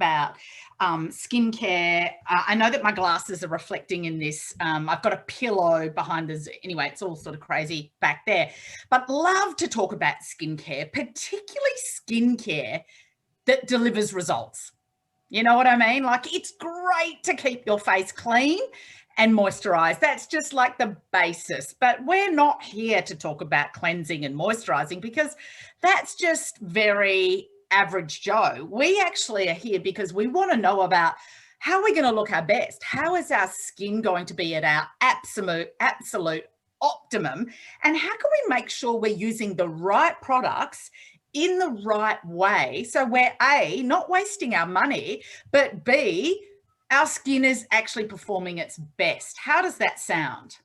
about skincare. I know that my glasses are reflecting in this. I've got a pillow behind us. Anyway, it's all sort of crazy back there. But love to talk about skincare, particularly skincare that delivers results. You know what I mean? Like, it's great to keep your face clean and moisturize. That's just like the basis. But we're not here to talk about cleansing and moisturizing because that's just very average Joe. We actually are here because we want to know about how we're going to look our best. How is our skin going to be at our absolute optimum? And how can we make sure we're using the right products in the right way, so we're A, not wasting our money, but B, our skin is actually performing its best. How does that sound?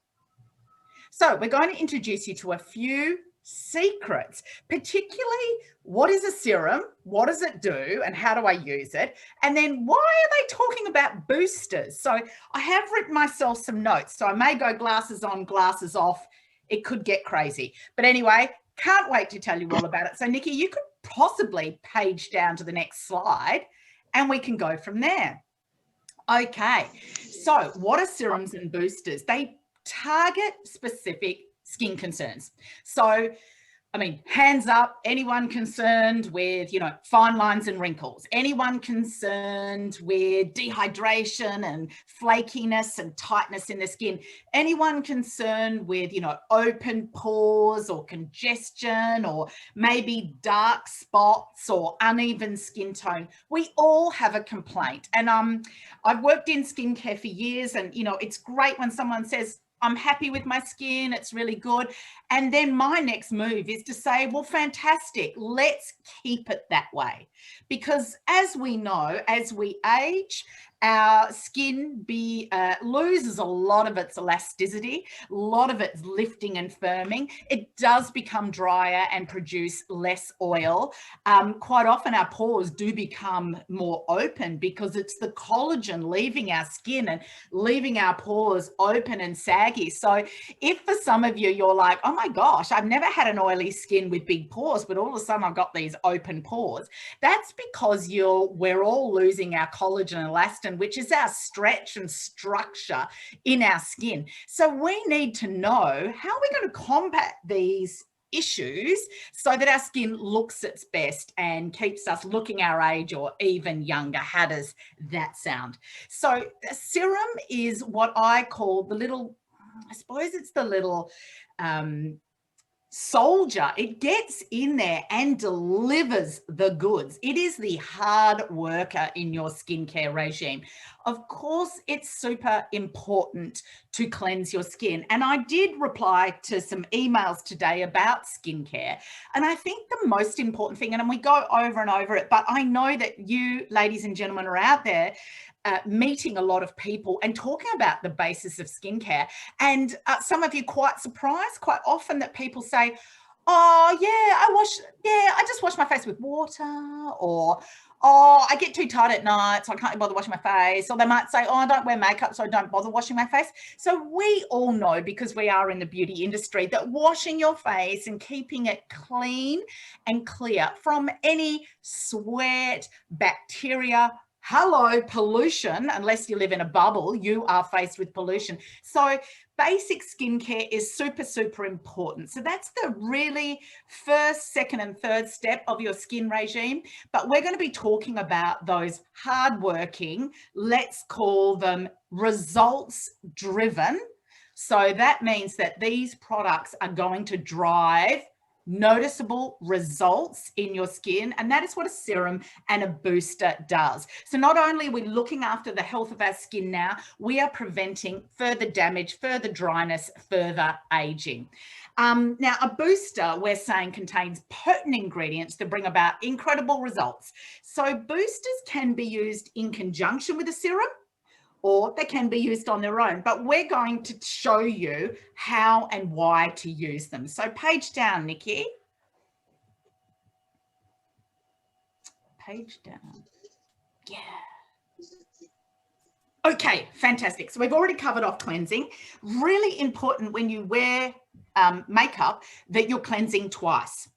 So we're going to introduce you to a few secrets, particularly what is a serum, what does it do, and how do I use it? And then why are they talking about boosters? So I have written myself some notes, so I may go glasses on, glasses off. It could get crazy. But anyway, can't wait to tell you all about it. So Nikki, you could possibly page down to the next slide and we can go from there. Okay, so what are serums and boosters? They target specific skin concerns. So, I mean, hands up, anyone concerned with, you know, fine lines and wrinkles, anyone concerned with dehydration and flakiness and tightness in the skin, anyone concerned with, you know, open pores or congestion or maybe dark spots or uneven skin tone. We all have a complaint. And I've worked in skincare for years, and, you know, it's great when someone says, I'm happy with my skin, it's really good. And then my next move is to say, well, fantastic, let's keep it that way. Because as we know, as we age, our skin loses a lot of its elasticity, a lot of its lifting and firming. It does become drier and produce less oil. Quite often our pores do become more open because it's the collagen leaving our skin and leaving our pores open and saggy. So if for some of you, you're like, oh my gosh, I've never had an oily skin with big pores, but all of a sudden I've got these open pores, that's because we're all losing our collagen and elastin, which is our stretch and structure in our skin. So we need to know how we're going to combat these issues so that our skin looks its best and keeps us looking our age or even younger. How does that sound? So a serum is what I call the little, I suppose it's the little soldier. It gets in there and delivers the goods. It is the hard worker in your skincare regime. Of course, it's super important to cleanse your skin. And I did reply to some emails today about skincare. And I think the most important thing, and we go over and over it, but I know that you, ladies and gentlemen, are out there meeting a lot of people and talking about the basis of skincare. And some of you quite surprised quite often that people say, oh yeah, I just wash my face with water, or oh, I get too tired at night, so I can't bother washing my face. Or they might say, oh, I don't wear makeup, so I don't bother washing my face. So we all know, because we are in the beauty industry, that washing your face and keeping it clean and clear from any sweat, bacteria, hello, pollution, unless you live in a bubble, you are faced with pollution. So basic skincare is super, super important. So that's the really first, second, and third step of your skin regime. But we're going to be talking about those hardworking, let's call them results driven. So that means that these products are going to drive noticeable results in your skin, and that is what a serum and a booster does. So not only are we looking after the health of our skin now, we are preventing further damage, further dryness, further aging. Now, a booster, we're saying, contains potent ingredients to bring about incredible results. So boosters can be used in conjunction with a serum, or they can be used on their own, but we're going to show you how and why to use them. So page down, Nikki. Page down. Yeah. Okay, fantastic. So we've already covered off cleansing. Really important when you wear makeup that you're cleansing twice.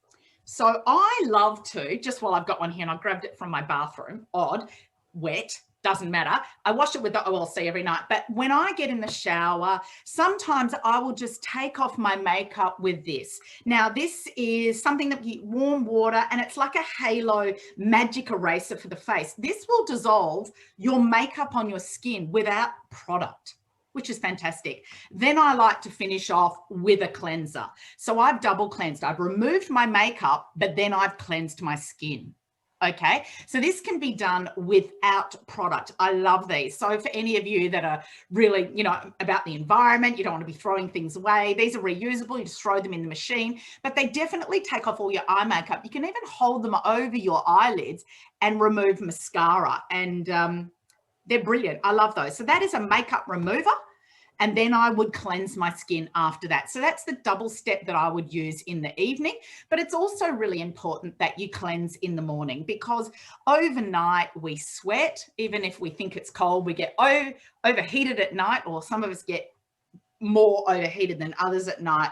So I love to, just while I've got one here and I grabbed it from my bathroom, odd, wet, doesn't matter. I wash it with the OLC every night. But when I get in the shower, sometimes I will just take off my makeup with this. Now, this is something that you warm water, and it's like a halo magic eraser for the face. This will dissolve your makeup on your skin without product, which is fantastic. Then I like to finish off with a cleanser. So I've double cleansed. I've removed my makeup, but then I've cleansed my skin. Okay, so this can be done without product. I love these. So for any of you that are really, you know, about the environment, you don't want to be throwing things away. These are reusable. You just throw them in the machine, but they definitely take off all your eye makeup. You can even hold them over your eyelids and remove mascara, and they're brilliant. I love those. So that is a makeup remover. And then I would cleanse my skin after that. So that's the double step that I would use in the evening. But it's also really important that you cleanse in the morning, because overnight we sweat. Even if we think it's cold, we get overheated at night, or some of us get more overheated than others at night,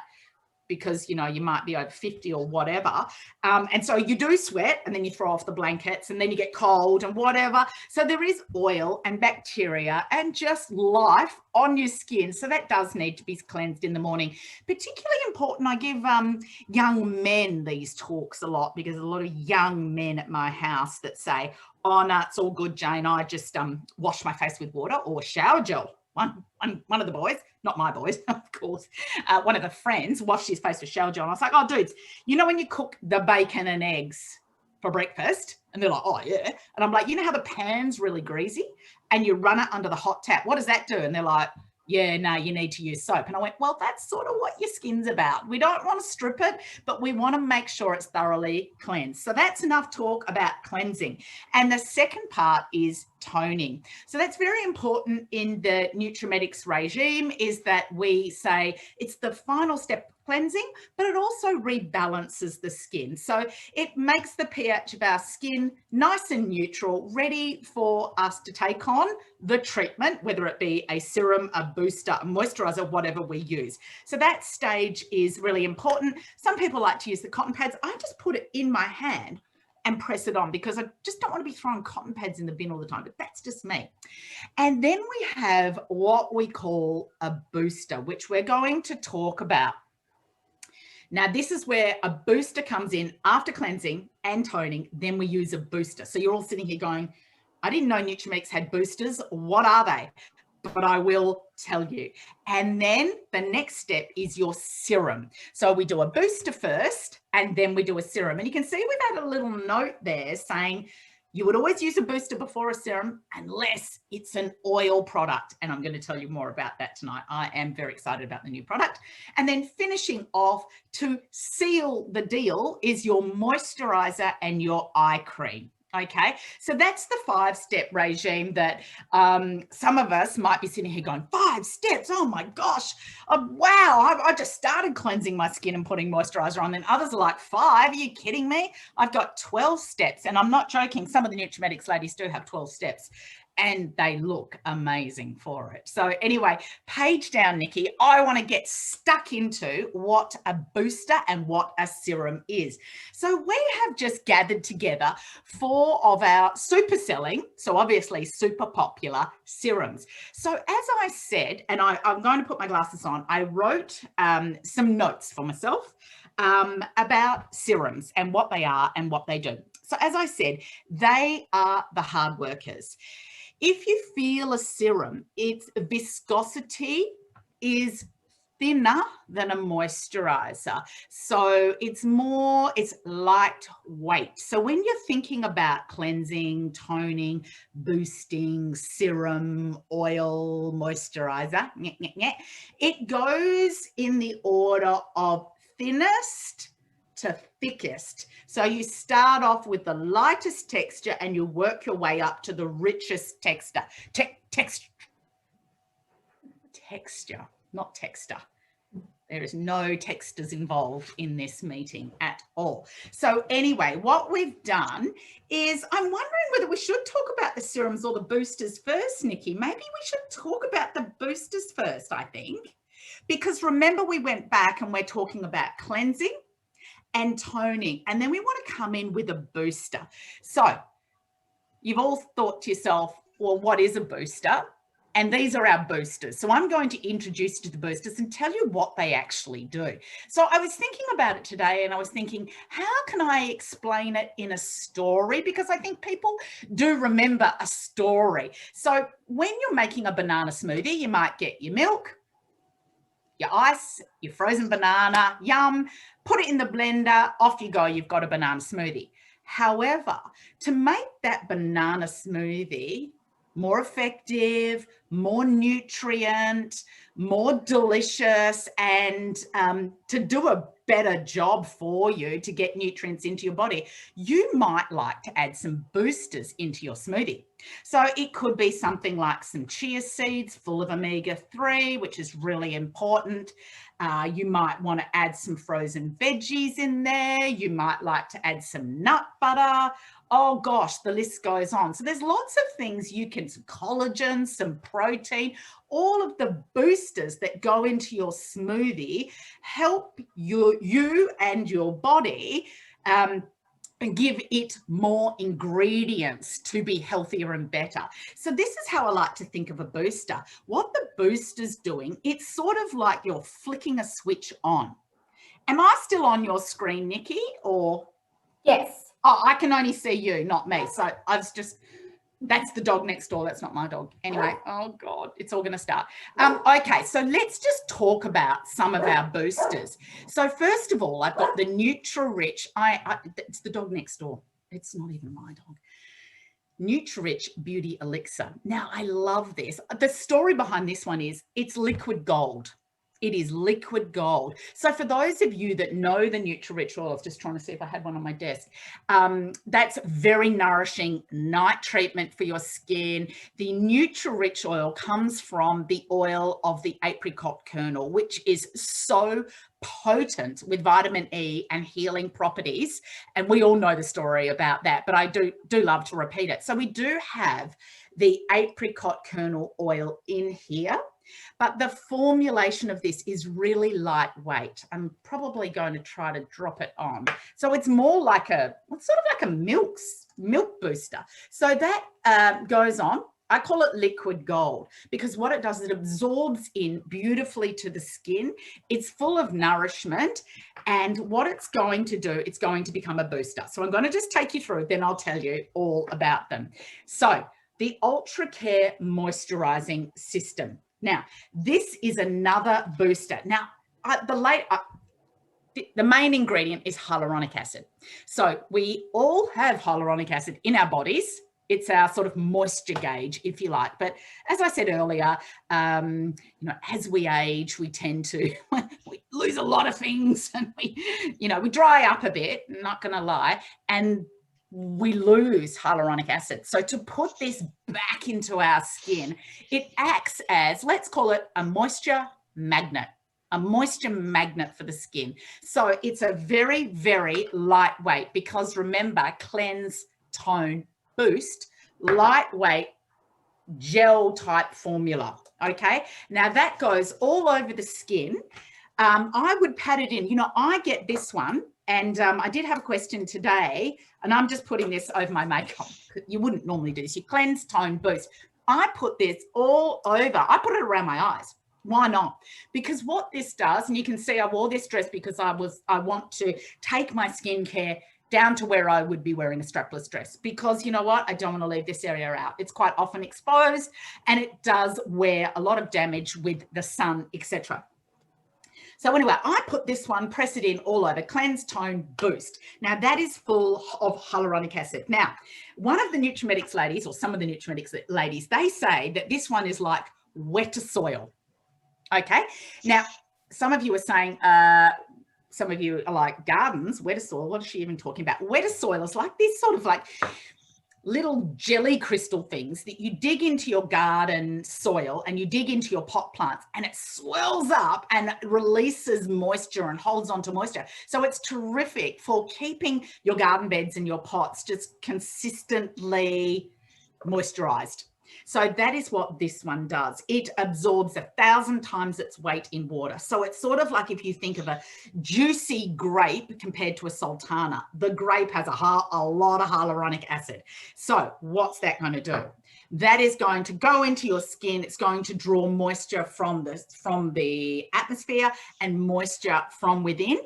because, you know, you might be over 50 or whatever. And so you do sweat, and then you throw off the blankets, and then you get cold and whatever. So there is oil and bacteria and just life on your skin. So that does need to be cleansed in the morning. Particularly important, I give young men these talks a lot, because a lot of young men at my house that say, oh, no, it's all good, Jane. I just wash my face with water or shower gel. One of the boys, not my boys, of course, one of the friends washed his face with shower gel. And I was like, oh, dudes, you know when you cook the bacon and eggs for breakfast? And they're like, oh, yeah. And I'm like, you know how the pan's really greasy and you run it under the hot tap? What does that do? And they're like, yeah, no, you need to use soap. And I went, well, that's sort of what your skin's about. We don't want to strip it, but we want to make sure it's thoroughly cleansed. So that's enough talk about cleansing. And the second part is toning. So that's very important in the Nutrimetics regime, is that we say it's the final step, cleansing, but it also rebalances the skin. So it makes the pH of our skin nice and neutral, ready for us to take on the treatment, whether it be a serum, a booster, a moisturizer, whatever we use. So that stage is really important. Some people like to use the cotton pads. I just put it in my hand and press it on, because I just don't want to be throwing cotton pads in the bin all the time, but that's just me. And then we have what we call a booster, which we're going to talk about. Now, this is where a booster comes in after cleansing and toning. Then we use a booster. So you're all sitting here going, I didn't know Nutrimetics had boosters. What are they? But I will tell you. And then the next step is your serum. So we do a booster first, and then we do a serum. And you can see we've had a little note there saying you would always use a booster before a serum unless it's an oil product. And I'm going to tell you more about that tonight. I am very excited about the new product. And then finishing off to seal the deal is your moisturizer and your eye cream. Okay, so that's the 5-step regime that some of us might be sitting here going, 5 steps, oh my gosh, wow, I just started cleansing my skin and putting moisturizer on. Then others are like, 5, are you kidding me? I've got 12 steps, and I'm not joking. Some of the Nutrimetics ladies do have 12 steps, and they look amazing for it. So anyway, page down, Nikki. I want to get stuck into what a booster and what a serum is. So we have just gathered together 4 of our super selling, so obviously super popular serums. So as I said, and I'm going to put my glasses on, I wrote some notes for myself about serums and what they are and what they do. So as I said, they are the hard workers. If you feel a serum, its viscosity is thinner than a moisturizer. So it's lightweight. So when you're thinking about cleansing, toning, boosting, serum, oil, moisturizer, it goes in the order of thinnest to thickest. So you start off with the lightest texture and you work your way up to the richest texture. Texture, not texture. There is no textures involved in this meeting at all. So anyway, what we've done is, I'm wondering whether we should talk about the serums or the boosters first, Nikki. Maybe we should talk about the boosters first, I think. Because remember, we went back and we're talking about cleansing and toning, and then we want to come in with a booster. So you've all thought to yourself, well, what is a booster? And these are our boosters. So I'm going to introduce you to the boosters and tell you what they actually do. So I was thinking about it today, and I was thinking, how can I explain it in a story? Because I think people do remember a story. So when you're making a banana smoothie, you might get your milk, your ice, your frozen banana, yum, put it in the blender, off you go, you've got a banana smoothie. However, to make that banana smoothie more effective, more nutrient, more delicious, and to do a better job for you to get nutrients into your body, you might like to add some boosters into your smoothie. So it could be something like some chia seeds full of omega-3, which is really important. You might want to add some frozen veggies in there. You might like to add some nut butter. Oh gosh, the list goes on. So there's lots of things you can, some collagen, some protein, all of the boosters that go into your smoothie help you and your body and give it more ingredients to be healthier and better. So this is how I like to think of a booster. What the booster's doing, it's sort of like you're flicking a switch on. Am I still on your screen, Nikki, or? Yes. Oh, I can only see you, not me. So I was just, that's the dog next door. That's not my dog. Anyway, oh God, it's all going to start. Okay, so let's just talk about some of our boosters. So first of all, I've got the Nutri-Rich. It's the dog next door. It's not even my dog. Nutri-Rich Beauty Elixir. Now, I love this. The story behind this one is it's liquid gold. It is liquid gold. So for those of you that know the Nutri-Rich oil, I was just trying to see if I had one on my desk. That's very nourishing night treatment for your skin. The Nutri-Rich oil comes from the oil of the apricot kernel, which is so potent with vitamin E and healing properties. And we all know the story about that, but I do love to repeat it. So we do have the apricot kernel oil in here. But the formulation of this is really lightweight. I'm probably going to try to drop it on. So it's more like it's sort of like a milk booster. So that goes on. I call it liquid gold because what it does is it absorbs in beautifully to the skin. It's full of nourishment. And what it's going to do, it's going to become a booster. So I'm going to just take you through, then I'll tell you all about them. So the Ultra Care Moisturizing System. Now, this is another booster. Now, the main ingredient is hyaluronic acid. So we all have hyaluronic acid in our bodies. It's our sort of moisture gauge, if you like. But as I said earlier, as we age, we tend to we lose a lot of things, and we dry up a bit. Not going to lie, and we lose hyaluronic acid. So to put this back into our skin, it acts as, let's call it a moisture magnet for the skin. So it's a very, very lightweight, because remember, cleanse, tone, boost, lightweight gel type formula. Okay. Now that goes all over the skin. I would pat it in, I get this one. And I did have a question today, and I'm just putting this over my makeup. You wouldn't normally do this. You cleanse, tone, boost. I put this all over. I put it around my eyes. Why not? Because what this does, and you can see I wore this dress because I want to take my skincare down to where I would be wearing a strapless dress, because you know what? I don't want to leave this area out. It's quite often exposed, and it does wear a lot of damage with the sun, etc. So anyway, I put this one, press it in all over, cleanse, tone, boost. Now that is full of hyaluronic acid. Now, one of the Nutrimetics ladies, or some of the Nutrimetics ladies, they say that this one is like wetter soil. Okay. Now, some of you are saying, some of you are like, gardens, wetter soil. What is she even talking about? Wetter soil is like this sort of like little jelly crystal things that you dig into your garden soil and you dig into your pot plants, and it swells up and releases moisture and holds on to moisture. So it's terrific for keeping your garden beds and your pots just consistently moisturized. So that is what this one does. It absorbs 1,000 times its weight in water. So it's sort of like if you think of a juicy grape compared to a sultana. The grape has a lot of hyaluronic acid. So what's that going to do? That is going to go into your skin. It's going to draw moisture from the atmosphere and moisture from within.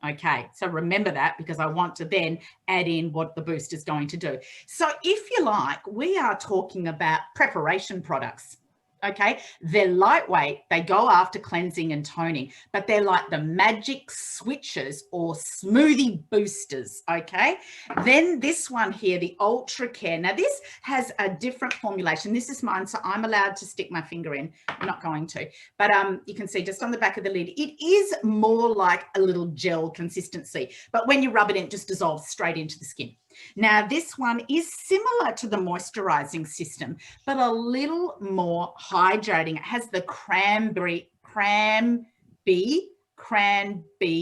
Okay, so remember that, because I want to then add in what the booster is going to do. So if you like, we are talking about preparation products. Okay, they're lightweight, they go after cleansing and toning, but they're like the magic switches or smoothie boosters. Okay, then this one here, the Ultra Care. Now this has a different formulation. This is mine, so I'm allowed to stick my finger in. I'm not going to, but you can see just on the back of the lid, it is more like a little gel consistency, but when you rub it in, it just dissolves straight into the skin. Now, this one is similar to the moisturizing system, but a little more hydrating. It has the cranberry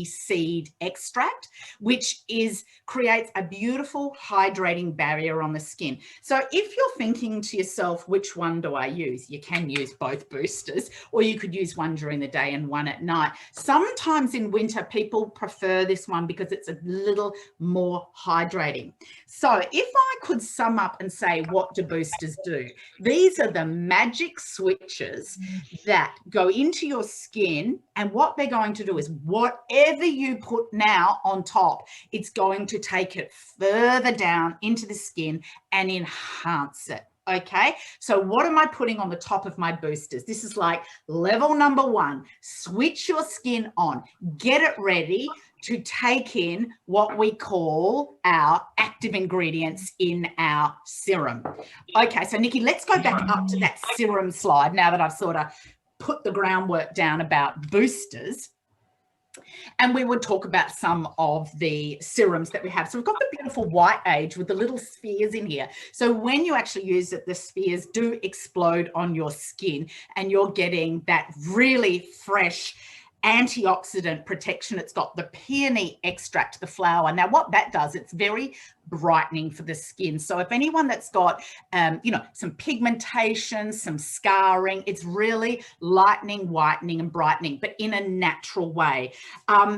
seed extract, which creates a beautiful hydrating barrier on the skin. So if you're thinking to yourself, which one do I use? You can use both boosters, or you could use one during the day and one at night. Sometimes in winter, people prefer this one because it's a little more hydrating. So if I could sum up and say, what do boosters do? These are the magic switches that go into your skin, and what they're going to do is whatever you put now on top, it's going to take it further down into the skin and enhance it. Okay, so what am I putting on the top of my boosters? This is like level number 1. Switch your skin on, get it ready to take in what we call our active ingredients in our serum. Okay, so Nikki, let's go back up to that serum slide now that I've sort of put the groundwork down about boosters. And we would talk about some of the serums that we have. So we've got the beautiful White Age with the little spheres in here. So when you actually use it, the spheres do explode on your skin and you're getting that really fresh antioxidant protection. It's got the peony extract, the flower. Now what that does, it's very brightening for the skin. So if anyone that's got, some pigmentation, some scarring, it's really lightening, whitening and brightening, but in a natural way.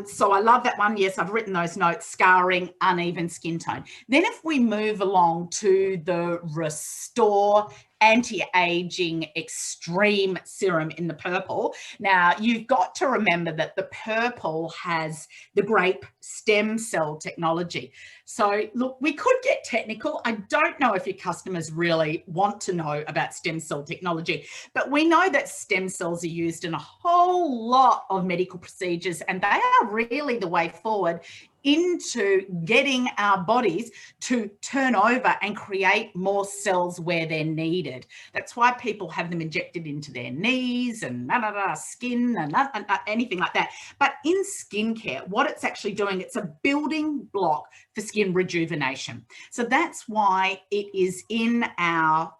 So I love that one. Yes, I've written those notes: scarring, uneven skin tone. Then if we move along to the Restore Anti-Aging Extreme Serum in the purple. Now, you've got to remember that the purple has the grape stem cell technology. So look, we could get technical. I don't know if your customers really want to know about stem cell technology, but we know that stem cells are used in a whole lot of medical procedures, and they are really the way forward into getting our bodies to turn over and create more cells where they're needed. That's why people have them injected into their knees and skin and anything like that. But in skincare, what it's actually doing, it's a building block for skin rejuvenation. So that's why it is in our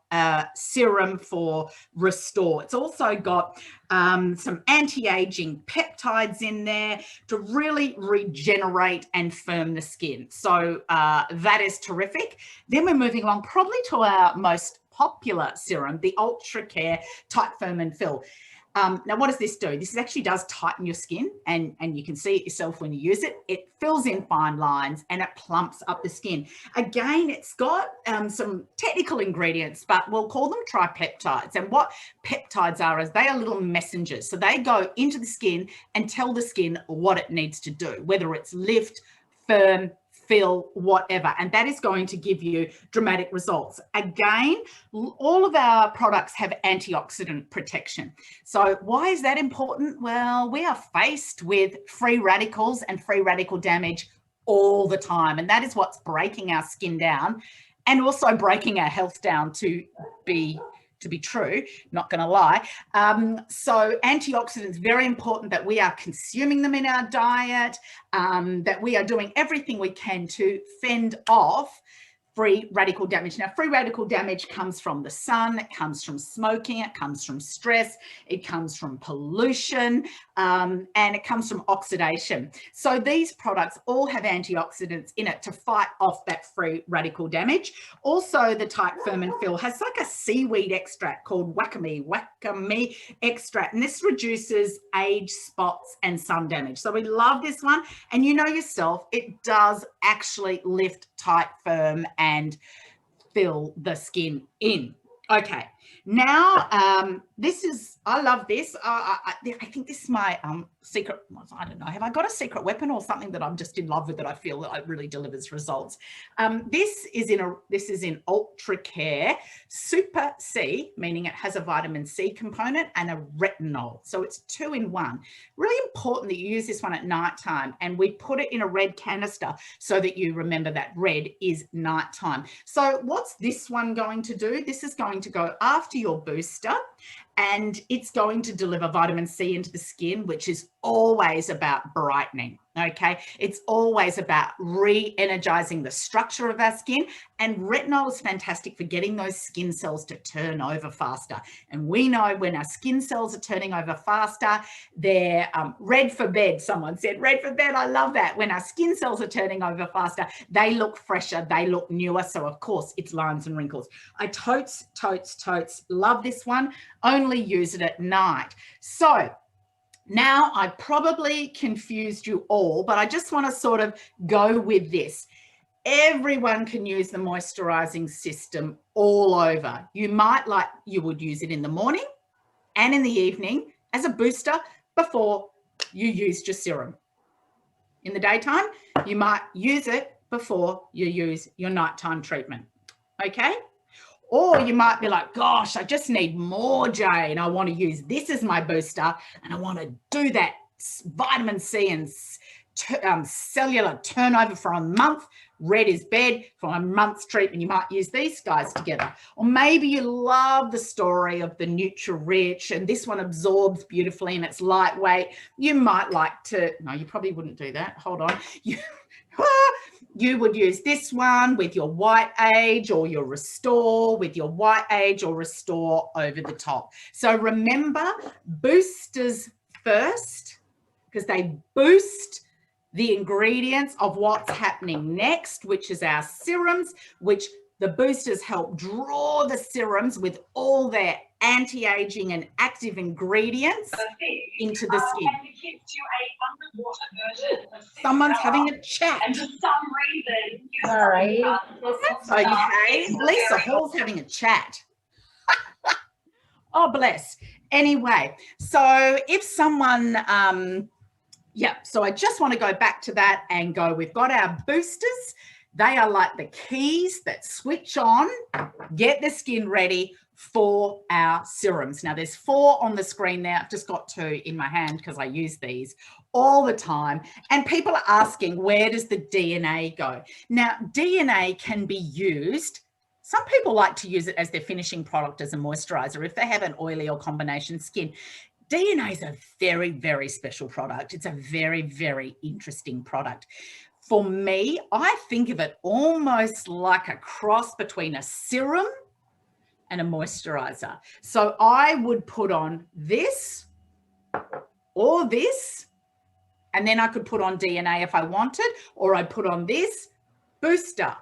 serum for Restore. It's also got some anti-aging peptides in there to really regenerate and firm the skin. So that is terrific. Then we're moving along probably to our most popular serum, the Ultra Care Tight, Firm and Fill. Now, what does this do? This actually does tighten your skin, and you can see it yourself when you use it. It fills in fine lines and it plumps up the skin. Again, it's got some technical ingredients, but we'll call them tripeptides. And what peptides are is they are little messengers. So they go into the skin and tell the skin what it needs to do, whether it's lift, firm, fill, whatever, and that is going to give you dramatic results. Again, all of our products have antioxidant protection. So why is that important? Well, we are faced with free radicals and free radical damage all the time, and that is what's breaking our skin down and also breaking our health down to be true, not going to lie. So antioxidants, very important that we are consuming them in our diet, that we are doing everything we can to fend off free radical damage. Now, free radical damage comes from the sun, it comes from smoking, it comes from stress, it comes from pollution, and it comes from oxidation. So these products all have antioxidants in it to fight off that free radical damage. Also, the Tight Firm and Fill has like a seaweed extract called wakame extract, and this reduces age, spots, and sun damage. So we love this one, and you know yourself, it does actually lift, tight, firm, and fill the skin in. Okay, now this is, I love this. I think this is my secret, I don't know, have I got a secret weapon or something that I'm just in love with that I feel that it really delivers results? This is in Ultra Care Super C, meaning it has a vitamin C component and a retinol. So it's 2 in 1. Really important that you use this one at nighttime, and we put it in a red canister so that you remember that red is nighttime. So what's this one going to do? This is going to go after your booster, and it's going to deliver vitamin C into the skin, which is always about brightening, okay? It's always about re-energizing the structure of our skin, and retinol is fantastic for getting those skin cells to turn over faster. And we know when our skin cells are turning over faster, they're red for bed. Someone said, red for bed, I love that. When our skin cells are turning over faster, they look fresher, they look newer. So of course, it's lines and wrinkles. I totes love this one. Only use it at night. So now I probably confused you all, but I just want to sort of go with this. Everyone can use the moisturizing system all over. You would use it in the morning and in the evening as a booster before you used your serum. In the daytime, you might use it before you use your nighttime treatment. Okay? Or you might be like, gosh, I just need more, Jane. I want to use this as my booster, and I want to do that vitamin C and cellular turnover for a month. Red is bed. For a month's treatment, you might use these guys together. Or maybe you love the story of the Nutri-Rich, and this one absorbs beautifully and it's lightweight. You might like to, no, you probably wouldn't do that. Hold on. You would use this one with your White Age or your Restore, with your White Age or Restore over the top. So remember, boosters first, because they boost the ingredients of what's happening next, which is our serums, which the boosters help draw the serums with all their anti-aging and active ingredients into the skin. Someone's having a chat. And for some reason, sorry. That's okay. Lisa Hall's having a chat. Oh, bless. Anyway, so if someone, so I just want to go back to that and go, we've got our boosters. They are like the keys that switch on, get the skin ready for our serums. Now there's 4 on the screen there. I've just got 2 in my hand because I use these all the time. And people are asking, where does the DNA go? Now, DNA can be used. Some people like to use it as their finishing product as a moisturizer if they have an oily or combination skin. DNA is a very, very special product. It's a very, very interesting product. For me, I think of it almost like a cross between a serum and a moisturizer. So I would put on this or this, and then I could put on DNA if I wanted, or I'd put on this, booster,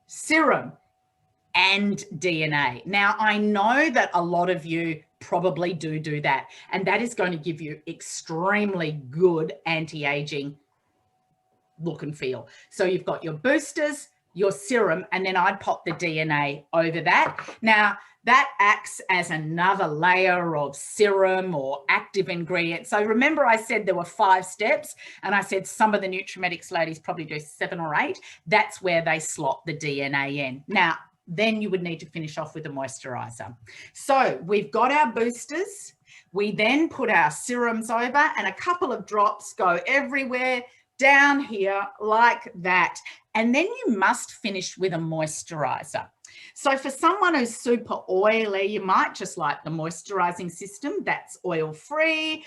serum, and DNA. Now, I know that a lot of you probably do that, and that is going to give you extremely good anti-aging look and feel. So you've got your boosters, your serum, and then I'd pop the DNA over that. Now, that acts as another layer of serum or active ingredient. So remember I said there were 5 steps, and I said some of the Nutrimetics ladies probably do 7 or 8. That's where they slot the DNA in. Now, then you would need to finish off with a moisturizer. So we've got our boosters. We then put our serums over, and a couple of drops go everywhere down here like that. And then you must finish with a moisturizer. So for someone who's super oily, you might just like the moisturizing system. That's oil-free.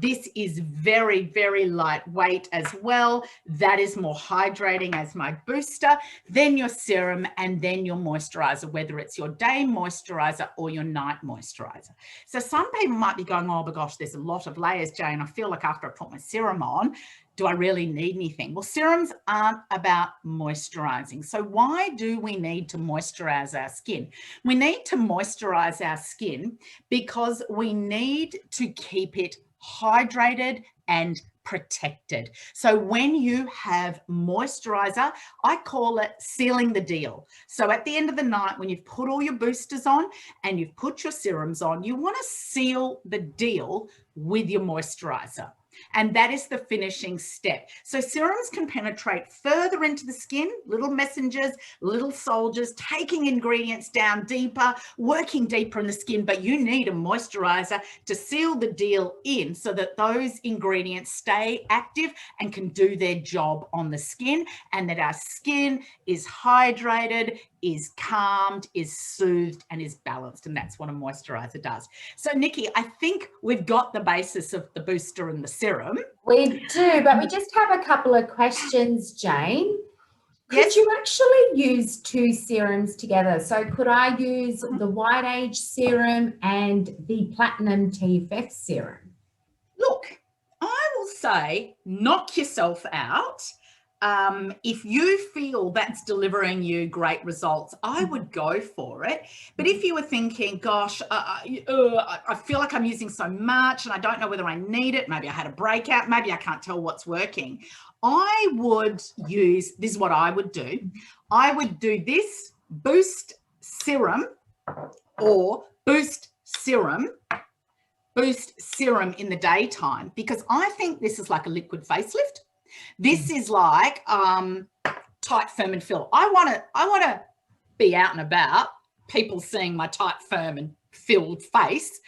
This is very, very lightweight as well. That is more hydrating as my booster. Then your serum, and then your moisturizer, whether it's your day moisturizer or your night moisturizer. So some people might be going, oh my gosh, there's a lot of layers, Jane. I feel like after I put my serum on, do I really need anything? Well, serums aren't about moisturizing. So why do we need to moisturize our skin? We need to moisturize our skin because we need to keep it hydrated and protected. So when you have moisturizer, I call it sealing the deal. So at the end of the night, when you've put all your boosters on and you've put your serums on, you want to seal the deal with your moisturizer. And that is the finishing step. So serums can penetrate further into the skin, little messengers, little soldiers, taking ingredients down deeper, working deeper in the skin, but you need a moisturizer to seal the deal in so that those ingredients stay active and can do their job on the skin, and that our skin is hydrated, is calmed, is soothed, and is balanced. And that's what a moisturizer does. So Nikki, I think we've got the basis of the booster and the serum. We do, but we just have a couple of questions, Jane. Could Yes. you actually use two serums together? So could I use the White Age serum and the Platinum TFF serum? Look, I will say knock yourself out. If you feel that's delivering you great results, I would go for it. But if you were thinking, gosh, I feel like I'm using so much and I don't know whether I need it, maybe I had a breakout, maybe I can't tell what's working, I would use, this is what I would do. I would do this Boost Serum or Boost Serum in the daytime, because I think this is like a liquid facelift. This is like tight, firm, and fill. I want to be out and about, people seeing my tight, firm, and filled face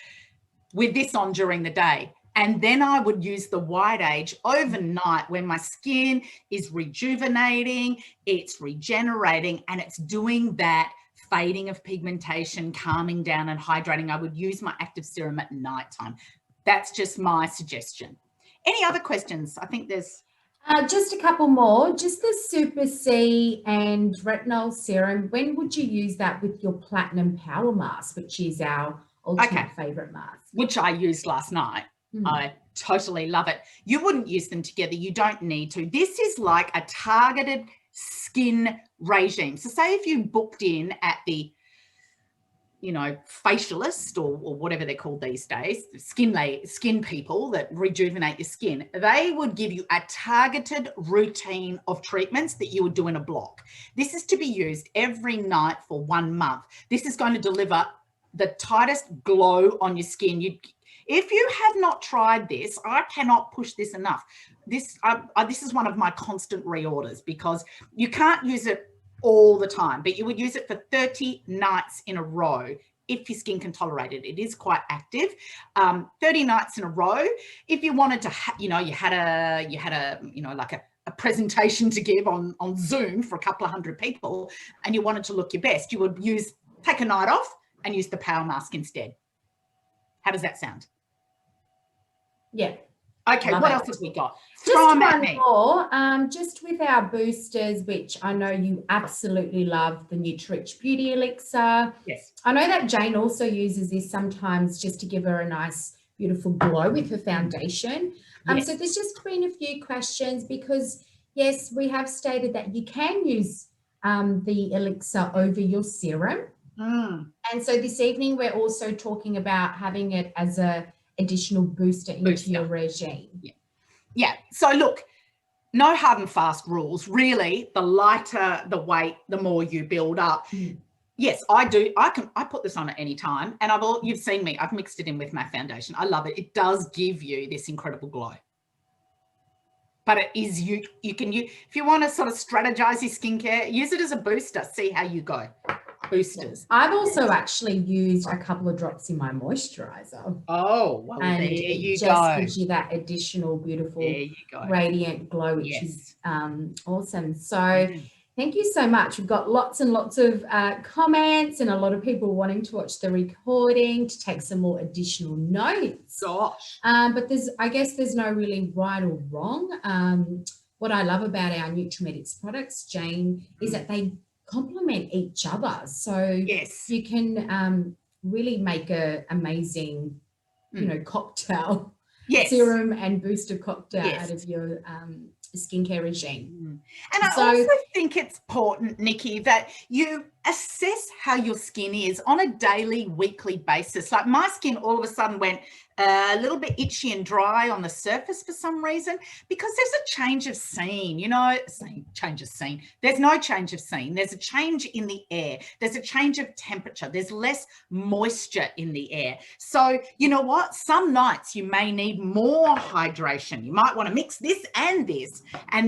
with this on during the day. And then I would use the White Age overnight when my skin is rejuvenating, it's regenerating, and it's doing that fading of pigmentation, calming down and hydrating. I would use my active serum at nighttime. That's just my suggestion. Any other questions? I think there's... just a couple more. Just the Super C and Retinol Serum, when would you use that with your Platinum Power Mask, which is our ultimate favourite mask? Which I used last night. I totally love it. You wouldn't use them together. You don't need to. This is like a targeted skin regime. So say if you booked in at the, you know, facialist or whatever they're called these days, skin people that rejuvenate your skin, they would give you a targeted routine of treatments that you would do in a block. This is to be used every night for 1 month. This is going to deliver the tightest glow on your skin. If you have not tried this, I cannot push this enough. This is one of my constant reorders, because you can't use it all the time, but you would use it for 30 nights in a row if your skin can tolerate it. It is quite active. 30 nights in a row. If you wanted to, you had a like a presentation to give on Zoom for a couple of hundred people, and you wanted to look your best, you would take a night off and use the Power Mask instead. How does that sound? Yeah. Okay, what else have we got? Just one more, just with our boosters, which I know you absolutely love, the Nutrimetics Beauty Elixir. Yes. I know that Jane also uses this sometimes just to give her a nice, beautiful glow with her foundation. Yes. So there's just been a few questions, because, yes, we have stated that you can use the Elixir over your serum. And so this evening, we're also talking about having it as a additional booster into your regime. Yeah. So look, no hard and fast rules. Really, the lighter the weight, the more you build up. Yes, I do. I put this on at any time, and you've seen me. I've mixed it in with my foundation. I love it. It does give you this incredible glow. But it is if you want to sort of strategize your skincare, use it as a booster. See how you go. Boosters. I've also actually used a couple of drops in my moisturizer. Oh, well, And there you it just go. gives you that additional beautiful, There you go. radiant glow, which Yes. is awesome. So thank you so much. We've got lots and lots of comments and a lot of people wanting to watch the recording to take some more additional notes. Gosh. But I guess there's no really right or wrong. What I love about our Nutrimetics products, Jane, is that they complement each other. So Yes. you can really make an amazing, you know, cocktail, serum and booster cocktail out of your skincare regime. And I also think it's important, Nikki, that you assess how your skin is on a daily, weekly basis. Like my skin all of a sudden went a little bit itchy and dry on the surface for some reason, because there's a change of scene, you know, change of scene. There's no change of scene. There's a change in the air. There's a change of temperature. There's less moisture in the air. So you know what? Some nights you may need more hydration. You might want to mix this and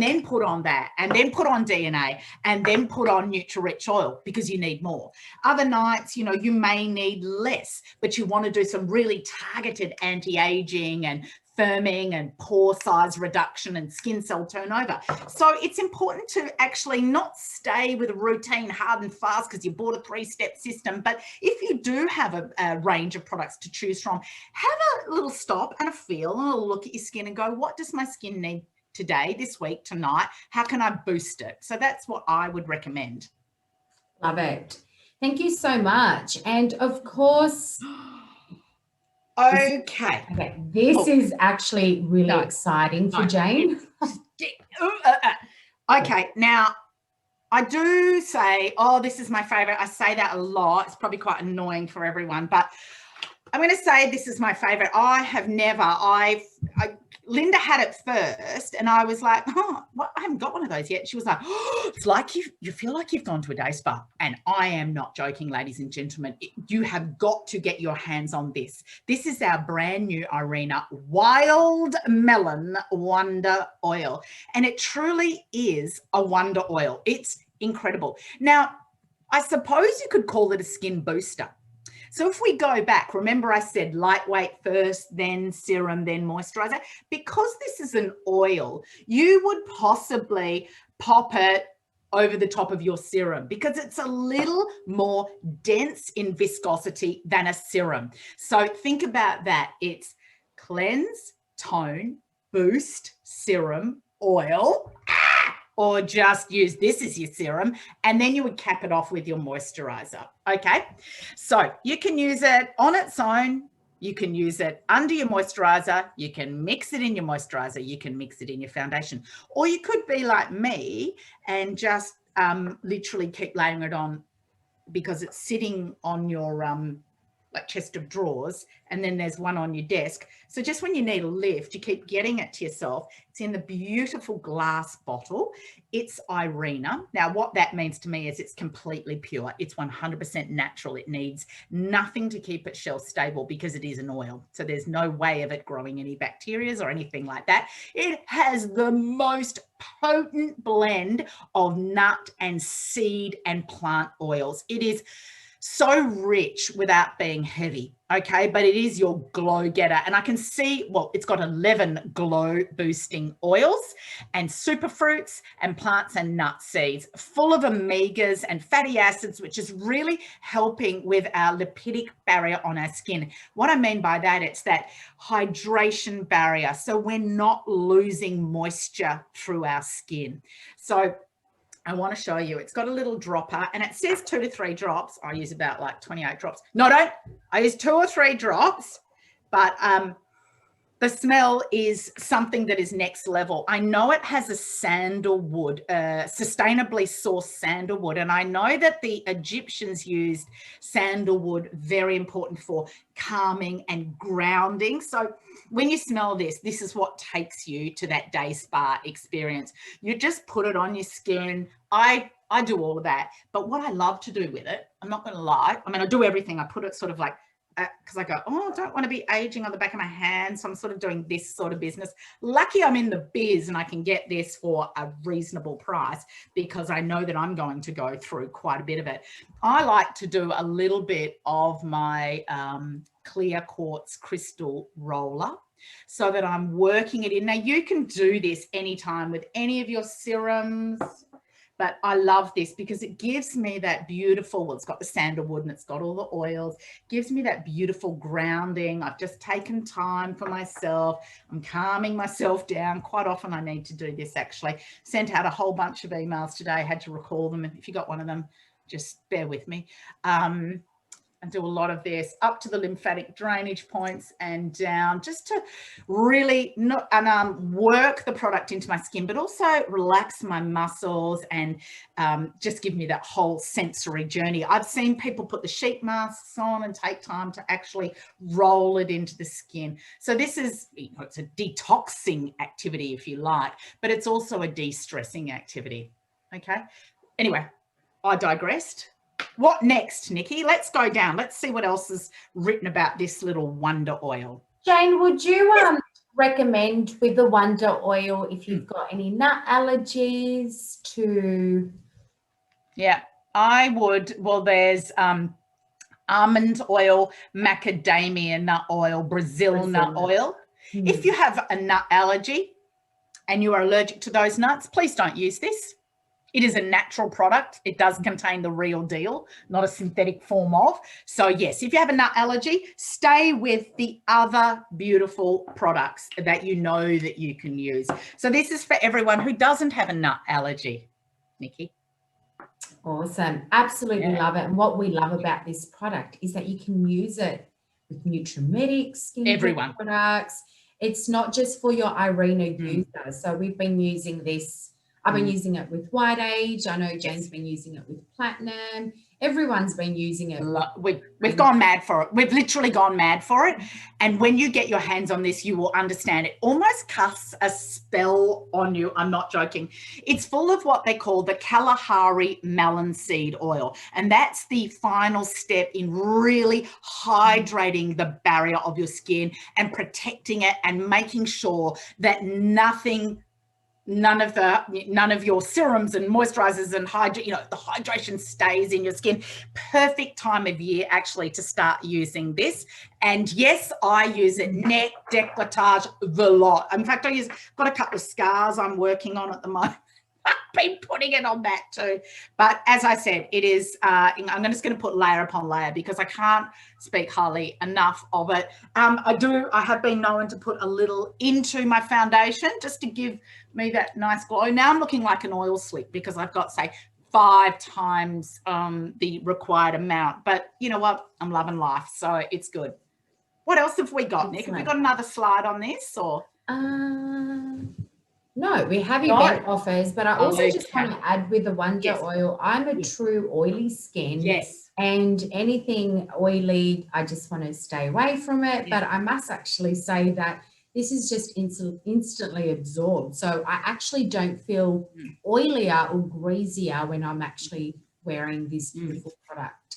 then put on that, and then put on DNA, and then put on Nutri-Rich oil because you need more. Other nights, you know, you may need less, but you want to do some really targeted anti-aging and firming and pore size reduction and skin cell turnover. So it's important to actually not stay with a routine hard and fast because you bought a 3-step system. But if you do have a range of products to choose from, have a little stop and a feel and a look at your skin and go, what does my skin need today, this week, tonight? How can I boost it? So that's what I would recommend. Love it. Thank you so much. And of course, okay. This is actually really exciting for Jane. Okay, now I do say, oh, this is my favorite. I say that a lot. It's probably quite annoying for everyone, but I'm going to say this is my favorite. Linda had it first, and I was like, oh, I haven't got one of those yet. She was like, oh, it's like you feel like you've gone to a day spa. And I am not joking, ladies and gentlemen. You have got to get your hands on this. This is our brand new Irena Wild Melon Wonder Oil. And it truly is a wonder oil. It's incredible. Now, I suppose you could call it a skin booster. So if we go back, remember I said lightweight first, then serum, then moisturizer. Because this is an oil, you would possibly pop it over the top of your serum because it's a little more dense in viscosity than a serum. So think about that. It's cleanse, tone, boost, serum, oil, or just use this as your serum, and then you would cap it off with your moisturizer. Okay, so you can use it on its own, you can use it under your moisturizer, you can mix it in your moisturizer, you can mix it in your foundation, or you could be like me and just literally keep laying it on because it's sitting on your like chest of drawers, and then there's one on your desk. So just when you need a lift, you keep getting it to yourself. It's in the beautiful glass bottle. It's Irena. Now, what that means to me is it's completely pure. It's 100% natural. It needs nothing to keep it shelf stable because it is an oil. So there's no way of it growing any bacteria or anything like that. It has the most potent blend of nut and seed and plant oils. It is so rich without being heavy, okay? But it is your glow getter. And I can see, well, it's got 11 glow boosting oils and superfruits and plants and nut seeds, full of omegas and fatty acids, which is really helping with our lipidic barrier on our skin. What I mean by that, it's that hydration barrier. So we're not losing moisture through our skin. So I want to show you. It's got a little dropper and it says 2 to 3 drops. I use about like 28 drops. No, I use 2 or 3 drops, but the smell is something that is next level. I know it has a sandalwood, sustainably sourced sandalwood. And I know that the Egyptians used sandalwood, very important for calming and grounding. So when you smell this, this is what takes you to that day spa experience. You just put it on your skin. I do all of that. But what I love to do with it, I'm not going to lie. I mean, I do everything. I put it sort of like because I go, oh, I don't want to be aging on the back of my hand. So I'm sort of doing this sort of business. Lucky I'm in the biz and I can get this for a reasonable price because I know that I'm going to go through quite a bit of it. I like to do a little bit of my clear quartz crystal roller so that I'm working it in. Now you can do this anytime with any of your serums, but I love this because it gives me that beautiful, well, it's got the sandalwood and it's got all the oils, gives me that beautiful grounding. I've just taken time for myself. I'm calming myself down. Quite often I need to do this actually. Sent out a whole bunch of emails today. I had to recall them. If you got one of them, just bear with me. And do a lot of this up to the lymphatic drainage points and down, just to really work the product into my skin, but also relax my muscles and just give me that whole sensory journey. I've seen people put the sheet masks on and take time to actually roll it into the skin. So this is, it's a detoxing activity if you like, but it's also a de-stressing activity. Okay. Anyway, I digressed. What next, Nikki? Let's go down. Let's see what else is written about this little Wonder Oil. Jane, would you recommend with the Wonder Oil if you've got any nut allergies to? Yeah, I would. Well, there's almond oil, macadamia nut oil, Brazil nut oil. If you have a nut allergy and you are allergic to those nuts, please don't use this. It is a natural product. It does contain the real deal, not a synthetic form of. So yes, if you have a nut allergy, stay with the other beautiful products that you know that you can use. So this is for everyone who doesn't have a nut allergy. Nikki. Awesome. Absolutely love it. And what we love about this product is that you can use it with Nutrimetics, skin products. It's not just for your Irena users. So we've been using this. I've been using it with White Age. I know Jane's been using it with Platinum. Everyone's been using it. We've gone mad for it. We've literally gone mad for it. And when you get your hands on this, you will understand it almost casts a spell on you. I'm not joking. It's full of what they call the Kalahari melon seed oil. And that's the final step in really hydrating the barrier of your skin and protecting it and making sure that none of your serums and moisturizers and the hydration stays in your skin. Perfect time of year actually to start using this. And yes, I use it neck, décolletage, the lot. In fact, got a couple of scars I'm working on at the moment. I've been putting it on that too. But as I said, it is, I'm just going to put layer upon layer because I can't speak highly enough of it. I have been known to put a little into my foundation just to give me that nice glow. Now I'm looking like an oil slick because I've got, say, 5 times the required amount. But you know what? I'm loving life, so it's good. What else have we got, Nick? Have we got another slide on this or? No, we have event offers, but I also just want to add with the Wonder Oil, I'm a true oily skin. Yes. And anything oily, I just want to stay away from it. But I must actually say that this is just instantly absorbed. So I actually don't feel oilier or greasier when I'm actually wearing this beautiful product.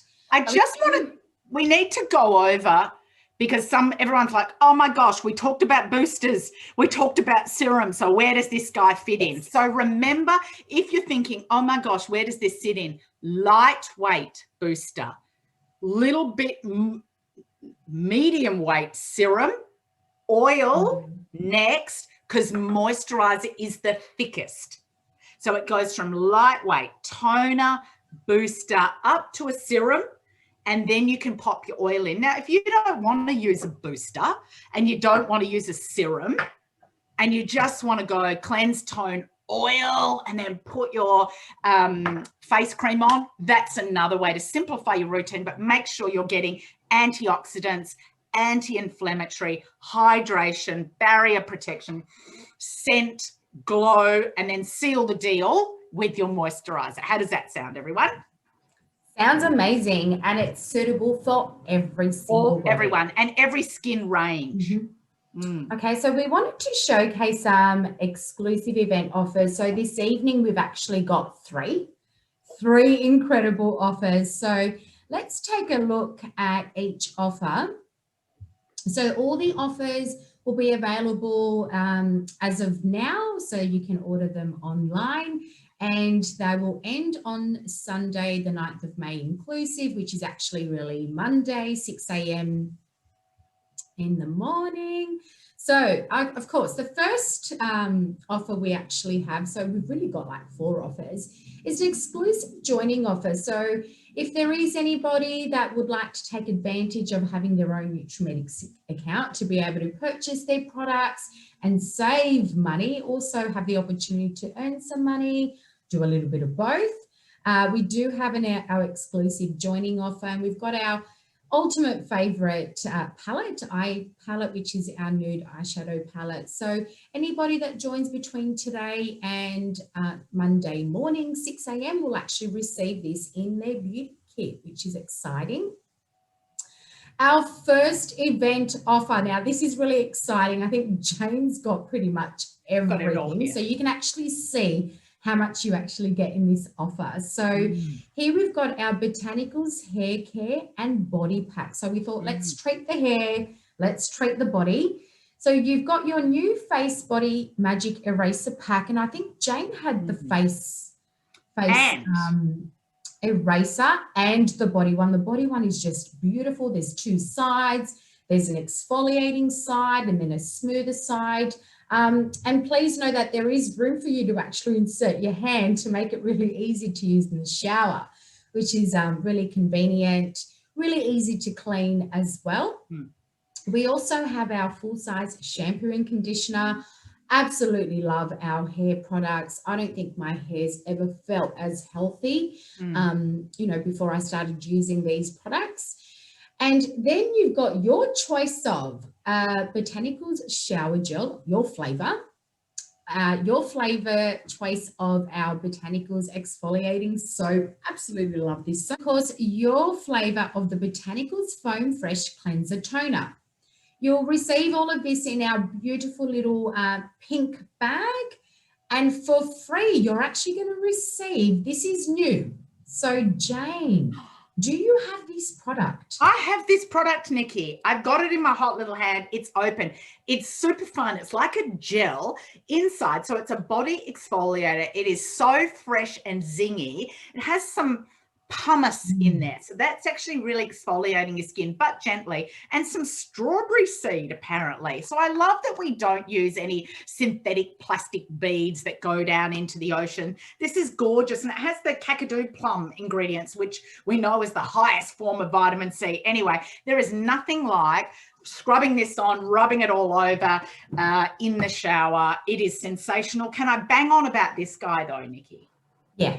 We need to go over, because everyone's like, oh my gosh, we talked about boosters, we talked about serum, so where does this guy fit in? So remember, if you're thinking, oh my gosh, where does this sit in? Lightweight booster, little bit medium weight serum, oil next, because moisturizer is the thickest. So it goes from lightweight toner, booster, up to a serum, and then you can pop your oil in. Now, if you don't want to use a booster and you don't want to use a serum and you just want to go cleanse, tone, oil, and then put your face cream on, that's another way to simplify your routine, but make sure you're getting antioxidants, anti-inflammatory, hydration, barrier protection, scent, glow, and then seal the deal with your moisturizer. How does that sound, everyone? Sounds amazing, and it's suitable for everyone and every skin range. Okay, so we wanted to showcase some exclusive event offers. So this evening we've actually got three incredible offers. So let's take a look at each offer. So all the offers will be available as of now, so you can order them online, and they will end on Sunday, the 9th of May inclusive, which is actually really Monday, 6 a.m. in the morning. So of course, the first offer we actually have, so we've really got like 4 offers, is an exclusive joining offer. So if there is anybody that would like to take advantage of having their own Nutrimetics account to be able to purchase their products and save money, also have the opportunity to earn some money, do a little bit of both, we do have our exclusive joining offer, and we've got our ultimate favorite eye palette, which is our nude eyeshadow palette. So anybody that joins between today and Monday morning 6 a.m. will actually receive this in their beauty kit, which is exciting. Our first event offer, now this is really exciting. I think Jane's got pretty much everything, so you can actually see how much you actually get in this offer. So here we've got our Botanicals hair care and body pack. So we thought, let's treat the hair, let's treat the body. So you've got your new face body magic eraser pack, and I think Jane had the face eraser and the body one. The body one is just beautiful. There's 2 sides. There's an exfoliating side and then a smoother side. And please know that there is room for you to actually insert your hand to make it really easy to use in the shower, which is really convenient, really easy to clean as well. We also have our full-size shampoo and conditioner. Absolutely love our hair products. I don't think my hair's ever felt as healthy, you know, before I started using these products. And then you've got your choice of Botanicals shower gel, your flavor choice of our Botanicals exfoliating soap. Absolutely love this. So, of course, your flavor of the Botanicals Foam Fresh Cleanser Toner. You'll receive all of this in our beautiful little pink bag, and for free, you're actually going to receive, this is new. So Jane, do you have this product? I have this product, Nikki. I've got it in my hot little hand. It's open. It's super fun. It's like a gel inside. So it's a body exfoliator. It is so fresh and zingy. It has some pumice in there. So that's actually really exfoliating your skin, but gently, and some strawberry seed apparently. So I love that we don't use any synthetic plastic beads that go down into the ocean. This is gorgeous, and it has the kakadu plum ingredients, which we know is the highest form of vitamin C. Anyway, there is nothing like scrubbing this on, rubbing it all over in the shower. It is sensational. Can I bang on about this guy though, Nikki? Yeah.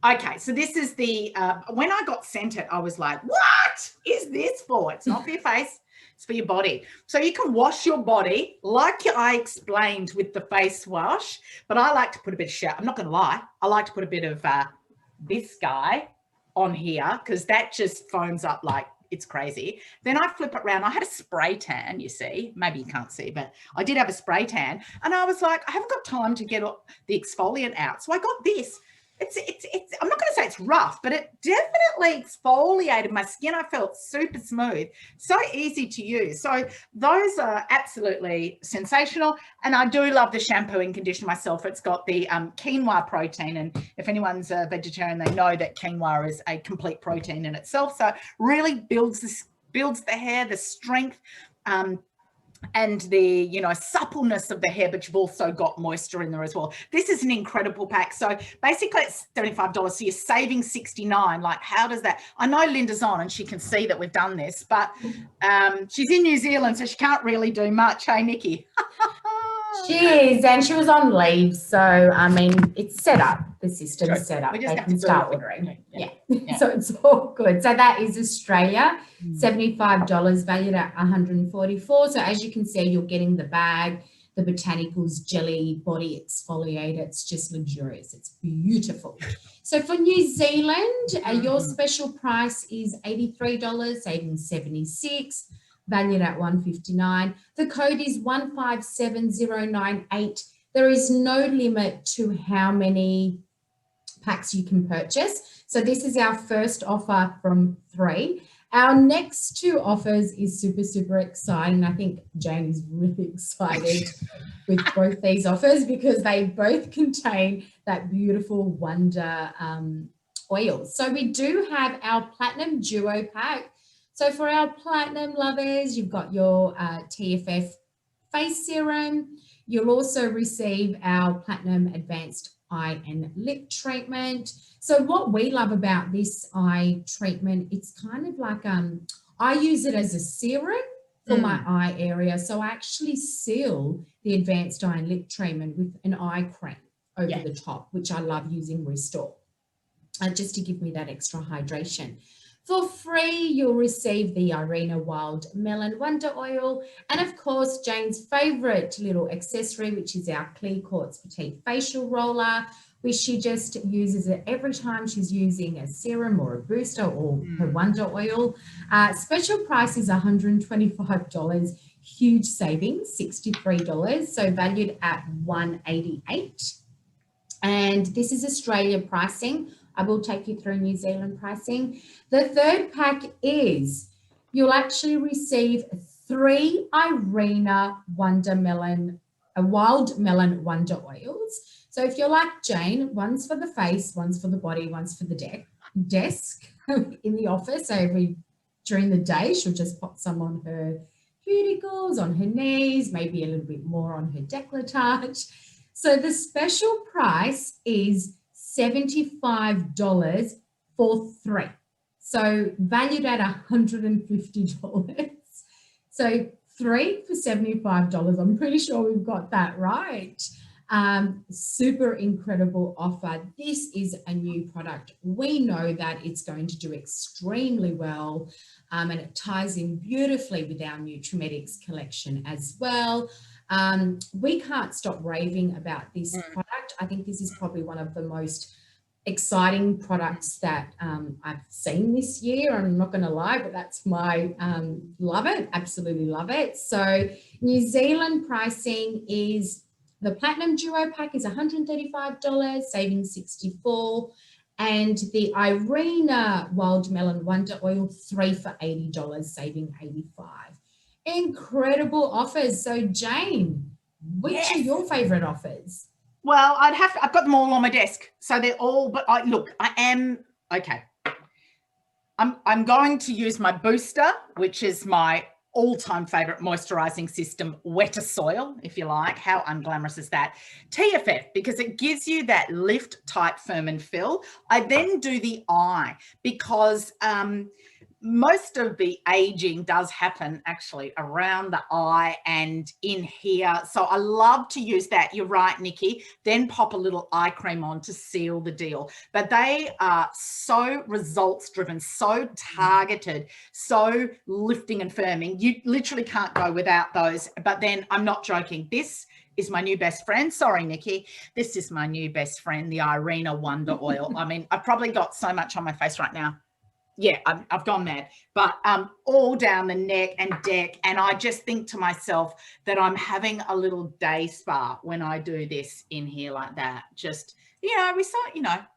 Okay, so this is the, when I got sent it, I was like, what is this for? It's not for your face, it's for your body. So you can wash your body like I explained with the face wash, but I like to put a bit of shower. I'm not going to lie. I like to put a bit of this guy on here because that just foams up like it's crazy. Then I flip it around. I had a spray tan, you see. Maybe you can't see, but I did have a spray tan. And I was like, I haven't got time to get the exfoliant out. So I got this. It's I'm not going to say it's rough, but it definitely exfoliated my skin. I felt super smooth, so easy to use. So those are absolutely sensational. And I do love the shampoo and conditioner myself. It's got the quinoa protein. And if anyone's a vegetarian, they know that quinoa is a complete protein in itself. So really builds the hair, the strength, and the, you know, suppleness of the hair, but you've also got moisture in there as well. This is an incredible pack. So basically it's $75, so you're saving $69. Like, how does that? I know Linda's on and she can see that we've done this, but she's in New Zealand, so she can't really do much. Hey, Nikki. She is, and she was on leave, so I mean, it's set up. The system's set up. We just they have can to start ordering. Yeah. So it's all good. So that is Australia, $75, valued at $144. So as you can see, you're getting the bag, the Botanicals jelly body exfoliator. It's just luxurious. It's beautiful. So for New Zealand, your special price is $83, saving $76. Valued at $159. The code is 157098. There is no limit to how many packs you can purchase. So this is our first offer from 3. Our next 2 offers is super, super exciting. I think Jane is really excited with both these offers because they both contain that beautiful Wonder oil. So we do have our Platinum Duo Pack. So for our Platinum lovers, you've got your TFF face serum. You'll also receive our Platinum Advanced Eye and Lip Treatment. So what we love about this eye treatment, it's kind of like, I use it as a serum for my eye area. So I actually seal the Advanced Eye and Lip Treatment with an eye cream over the top, which I love using Restore, just to give me that extra hydration. For free, you'll receive the Irena Melon Wonder Oil, and of course, Jane's favorite little accessory, which is our Clear Quartz Petite Facial Roller, which she just uses it every time she's using a serum or a booster or her Wonder Oil. Special price is $125, huge savings, $63, so valued at $188. And this is Australia pricing. I will take you through New Zealand pricing. The third pack is you'll actually receive 3 Irena Wonder Melon, Wild Melon Wonder Oils. So if you're like Jane, one's for the face, one's for the body, one's for the desk in the office. So during the day, she'll just pop some on her cuticles, on her knees, maybe a little bit more on her décolletage. So the special price is $75 for 3. So valued at $150. So 3 for $75. I'm pretty sure we've got that right. Super incredible offer. This is a new product. We know that it's going to do extremely well, and it ties in beautifully with our Nutrimetics collection as well. We can't stop raving about this product. I think this is probably one of the most exciting products that I've seen this year. I'm not going to lie, but that's my love it. Absolutely love it. So New Zealand pricing is the Platinum Duo Pack is $135, saving $64. And the Irena Wild Melon Wonder Oil, 3 for $80, saving $85. Incredible offers. So Jane, which are your favorite offers? Well, I've got them all on my desk. So they're all, but I'm going to use my booster, which is my all-time favorite moisturizing system, wetter soil, if you like. How unglamorous is that? TFF, because it gives you that lift, tight, firm and fill. I then do the eye because most of the aging does happen actually around the eye and in here. So I love to use that. You're right, Nikki. Then pop a little eye cream on to seal the deal. But they are so results driven, so targeted, so lifting and firming. You literally can't go without those. But then I'm not joking. This is my new best friend. Sorry, Nikki. This is my new best friend, the Irena Wonder Oil. I mean, I've probably got so much on my face right now. Yeah, I've gone mad, but all down the neck and deck. And I just think to myself that I'm having a little day spa when I do this in here like that. Just,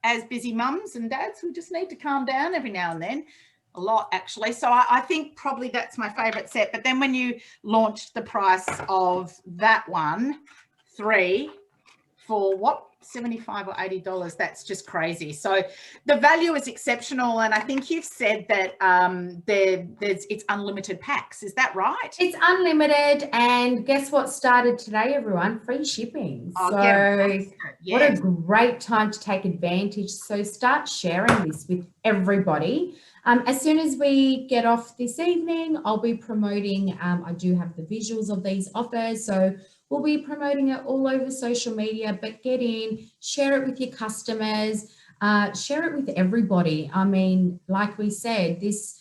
as busy mums and dads, we just need to calm down every now and then. A lot, actually. So I think probably that's my favorite set. But then when you launched the price of that one, 3 for what? $75 or $80, that's just crazy. So the value is exceptional, and I think you've said that it's unlimited packs. Is that right? It's unlimited, and guess what started today, everyone? Free shipping. What a great time to take advantage. So start sharing this with everybody. As soon as we get off this evening, I'll be promoting, I do have the visuals of these offers, so we'll be promoting it all over social media, but get in, share it with your customers, share it with everybody. I mean, like we said, this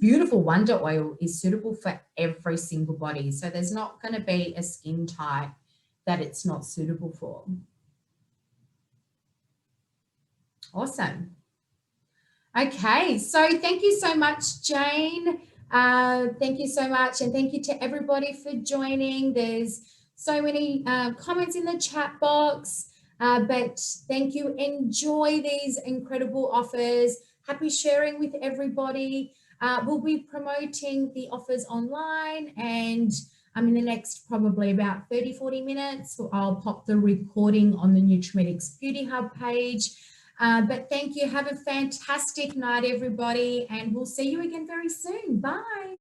beautiful Wonder Oil is suitable for every single body. So there's not going to be a skin type that it's not suitable for. Awesome. Okay, so thank you so much, Jane. Thank you so much, and thank you to everybody for joining. There's so many comments in the chat box. But thank you. Enjoy these incredible offers. Happy sharing with everybody. We'll be promoting the offers online, and in the next probably about 30-40 minutes, I'll pop the recording on the Nutrimetics Beauty Hub page. But thank you. Have a fantastic night, everybody, and we'll see you again very soon. Bye.